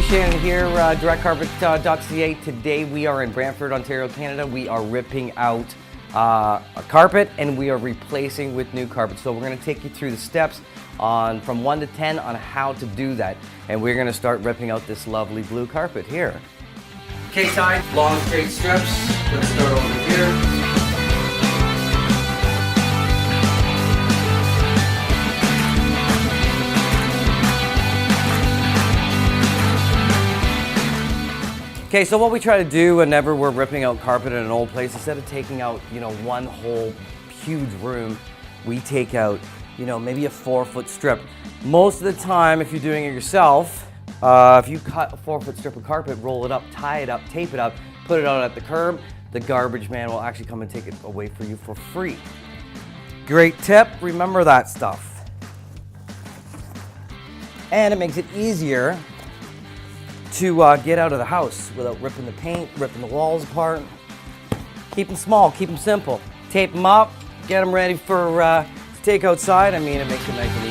Shannon here, Directcarpet.ca. Today we are in Brantford, Ontario, Canada. We are ripping out a carpet and we are replacing with new carpet. So we're going to take you through the steps from 1 to 10 on how to do that. And we're going to start ripping out this lovely blue carpet here. K-side, long straight strips. Let's start over here. Okay, so what we try to do whenever we're ripping out carpet in an old place, instead of taking out, one whole huge room, we take out, maybe a 4-foot strip. Most of the time, if you're doing it yourself, if you cut a 4-foot strip of carpet, roll it up, tie it up, tape it up, put it out at the curb, the garbage man will actually come and take it away for you for free. Great tip, remember that stuff. And it makes it easier to get out of the house without ripping the paint, ripping the walls apart. Keep them small, keep them simple. Tape them up, get them ready for to take outside. I mean, it makes it nice and